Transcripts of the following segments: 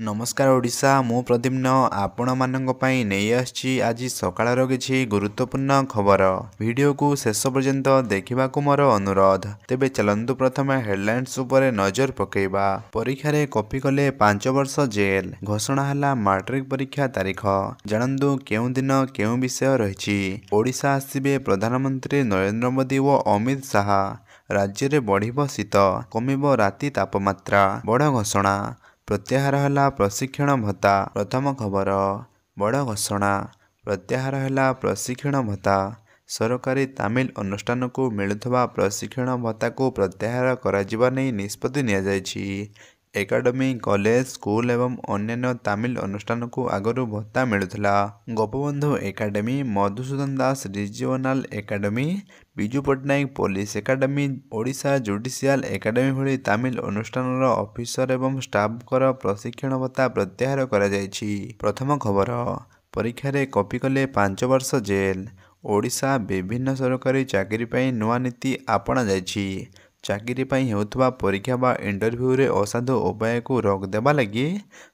नमस्कार ओडिशा मु प्रदीप्न आपण मानक पई नै आछि आज सकाळर किछि गुरुत्वपूर्ण खबर वीडियो को शेष पर्यंत देखिबा को मोर अनुरोध। तेबे चलंतु प्रथमे हेडलाइंस उपरे नजर पकेबा। परीक्षा रे कॉपी कले 5 वर्ष जेल घोषणा हला मैट्रिक परीक्षा तारीख। जानंदु केउ दिन केउ विषय रहिछि। ओडिशा आसीबे प्रधानमंत्री नरेंद्र मोदी व अमित शाह। राज्य रे बढ़िबो शीत कमिबो राति तापमात्रा बड़ घोषणा। प्रत्याहार हला प्रशिक्षण भत्ता प्रथम खबर बड़ घोषणा। प्रत्याहार हला प्रशिक्षण भत्ता सरकारी तामिल अनुष्ठान को मिलुथबा प्रशिक्षण भत्ता को प्रत्याहार कराजिबा नै निष्पत्ति निया जायछि। एकाडेमी कॉलेज स्कूल एवं अन्य तामिल अनुष्ठान को आगरू भत्ता मिलुथला। Gopabandhu academy Madhusudan Das regional academy Biju Patnaik police academy Odisha judicial academy भली तामिल अनुष्ठान ऑफिसर एवं स्टाफ कर प्रशिक्षण भत्ता प्रत्याहार करा जायछि। प्रथम खबर परीक्षा रे कॉपी कले 5 वर्ष जेल। ओडिशा विभिन्न सरकारी चाकरी पई नुआ नीति आपणा जायछि। चाकरी पई हेउथबा परीक्षा बा इंटरव्यू रे असाधु उपाय को रोक देबा लागि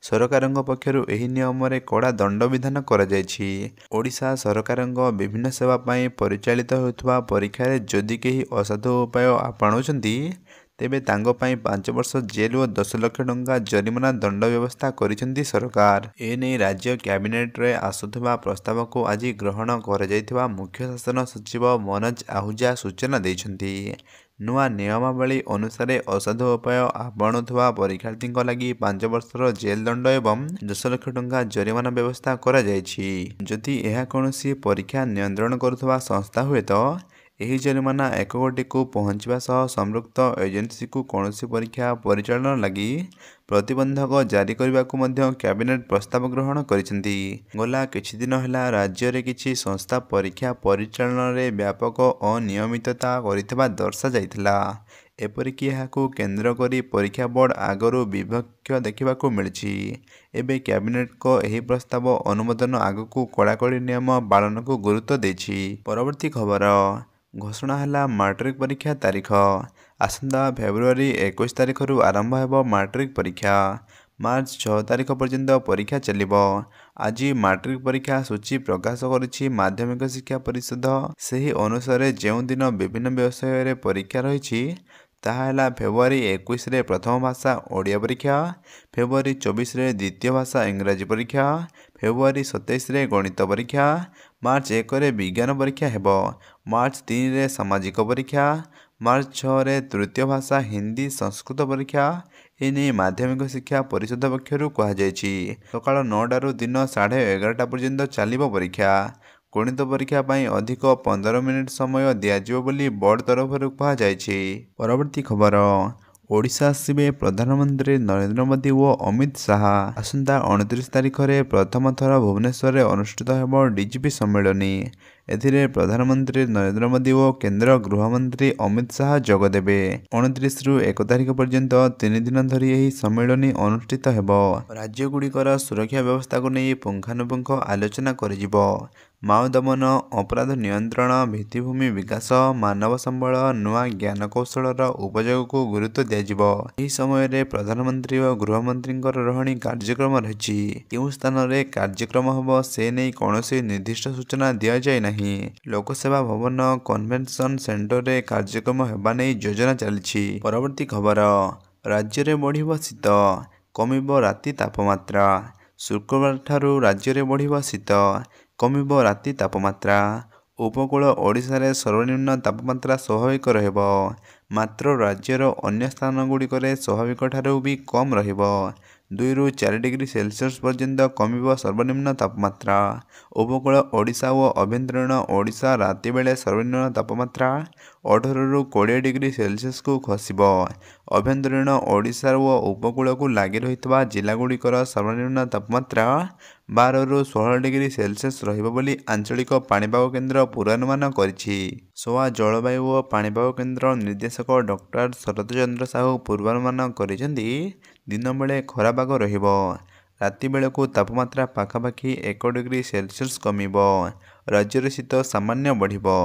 सरकारंग पक्षरु एही नियम रे कड़ा दंड विधान करा जायछि। ओडिशा सरकारंग विभिन्न सेवा पई परिचालित हेउथबा परीक्षा रे जदि केही असाधु उपाय आपणाउछंती तेबे तांगो पई 5 वर्ष जेल व 10 लाख टंका जरिमाना दंड व्यवस्था करिसेंती सरकार। ए नै राज्य कैबिनेट रे आसुथबा प्रस्ताव को आज ग्रहण करा जायथिबा मुख्य शासन सचिव मनोज आहूजा सूचना दैछंती। नुआ नियमावली अनुसार असाधु उपाय आपणुथबा परीक्षार्थी लगी 5 वर्षर जेल दंड एवं 10 लाख टंका जरिमाना व्यवस्था करा जायछि। जदि यह कौनसी परीक्षा नियंत्रण करुथबा संस्था हुए तो एही जरिमाना 1 कोटी को पहुंचवा सह संपृक्त एजेंसी को कौनसी परीक्षा परिचालन लगी प्रतिबंधक जारी करने को मध्य कैबिनेट प्रस्ताव ग्रहण करिसेंती। गला किछि दिन होला राज्य रे किछि संस्था परीक्षा परिचालन रे व्यापक अनियमितता करितबा दर्शा जाइथिला। एपरिकी एहाकू केंद्र करी परीक्षा बोर्ड आगरू विभक्ष देखा मिली। एबे कैबिनेट को एही प्रस्ताव अनुमोदन आगकू कड़ाकड़ी नियम पालन को गुरुत्व देछि। परवर्ती खबर घोषणा हला मैट्रिक परीक्षा तारीख। आसंता फेब्रुआरी 21 तारीख रु आरंभ हेबो मैट्रिक परीक्षा। मार्च 6 तारीख पर्यंत परीक्षा चलिबो। आज मैट्रिक परीक्षा सूची प्रकाश करिछि माध्यमिक शिक्षा परिषद। सेही अनुसार जेउ दिन विभिन्न विषय रे परीक्षा रहिछि ताहा फेब्रुआरी 21 रे प्रथम भाषा ओडिया परीक्षा, फेब्रुआरी 24 रे द्वितीय भाषा इंग्राजी परीक्षा, फेब्रुआरी 27 रे गणित परीक्षा, मार्च 1 रे विज्ञान परीक्षा हेबो, मार्च 3 रे सामाजिक परीक्षा, मार्च 6 रे तृतीय भाषा हिंदी संस्कृत परीक्षा। एने माध्यमिक शिक्षा परिषद पक्षरु कहा जायछि। सकाळ 9 रु दिन 11:30 पर्यंत चलिबो परीक्षा। गणित परीक्षा पई अधिक 15 मिनिट समय दियाजिबो बोली बोर्ड तरफरु कहा जायछि। परवर्ती खबर ओडिशा आसीबे प्रधानमंत्री नरेंद्र मोदी व अमित शाह। आसंता 29 तारीख रे प्रथम थर भुवनेश्वर रे अनुष्ठित हेबो डीजीपी सम्मेलनी। एथिरे प्रधानमंत्री नरेंद्र मोदी व केंद्र गृहमंत्री अमित शाह जोग देबे। 29 रु 1 तारीख पर्यंत 3 दिन धरी एही सम्मेलनी अनुष्ठित हेबो। राज्य गुड़िकर सुरक्षा व्यवस्था को नहीं पुंखानुपुंख आलोचना करिजिबो। माओ दमन, अपराध नियंत्रण, भित्तिभूमि विकास, मानव संबल, नुआ ज्ञान कौशलर उपयोग को गुरुत्व दियाजिबो। एही समय रे प्रधानमंत्री और गृहमंत्री रही कार्यक्रम रहिछि। केउ स्थान रे कार्यक्रम हबो से नै कोनोसी निर्दिष्ट सूचना दिया जाय नाही। लोकसेवा भवन कन्वेंशन सेंटर रे कार्यक्रम हेबा नै योजना चलिछि। परवर्ती खबर राज्य रे बढ़िबो शीत कमिबो राति तापमात्रा। शुक्रवार ठारू राज्य रे बढ़िबो शीत कमिबो राति तापमात्रा। उपकूल ओडिशा रे सर्वनिम्न तापमात्रा स्वाभाविक रहिबो। मात्र राज्यर अन्य स्थान गुड़िकरे स्वाभाविक ठारू भी कम रहिबो। 2 रु 4 डिग्री सेल्सियस पर्यंत कमिबो सर्वनिम्न तापमात्रा। उपकूल ओडिशा व अभ्यंतरीण ओडिशा राति बेले सर्वनिम्न तापमात्रा 18 रु 20 डिग्री सेल्सियस को खसिबो। अभ्यंतरीण ओडिशा व उपकूल को लागि रहितबा जिला गुड़िकर सर्वनिम्न तापमात्रा 12 रु 16 डिग्री सेल्सियस रहिबो बोली आंचलिक पाणीपाग केन्द्र पूर्वानुमान करिछि। सोआ जलवायु व पाणीपाग केन्द्र निर्देशक डॉक्टर शरद चंद्र साहू पूर्वानुमान करिसेंती दिन बेले खरा पाग रहिबो। राति बेले को तापमात्रा पाखापाखि 1 डिग्री सेल्सियस कमिबो। राज्यर शीत सामान्य बढ़िबो।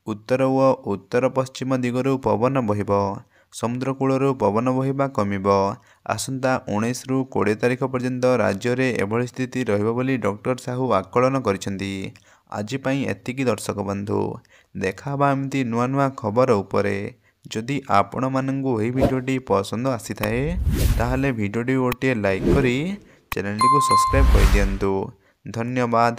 उत्तर व उत्तर पश्चिम दिगरु पवन बहिबो। ସମୁଦ୍ରକୂଳରୁ ପବନ ବହିବା କମିବ। ଆସନ୍ତା 19 ରୁ 20 ତାରିଖ ପର୍ଯ୍ୟନ୍ତ ରାଜ୍ୟରେ ଏଭଳି ସ୍ଥିତି ରହିବ ବୋଲି ଡକ୍ଟର ସାହୁ ଆକଳନ କରିଛନ୍ତି। ଆଜି ପାଇଁ ଏତିକି ଦର୍ଶକ ବନ୍ଧୁ। ଦେଖାହେବା ଏମିତି ନୂଆ ନୂଆ ଖବର ଉପରେ। ଯଦି ଆପଣମାନଙ୍କୁ ଏହି ଭିଡ଼ିଓଟି ପସନ୍ଦ ଆସିଥାଏ ତାହେଲେ ଭିଡ଼ିଓଟି ଗୋଟିଏ ଲାଇକ୍ କରି ଚ୍ୟାନେଲଟିକୁ ସବସ୍କ୍ରାଇବ୍ କରିଦିଅନ୍ତୁ। ଧନ୍ୟବାଦ।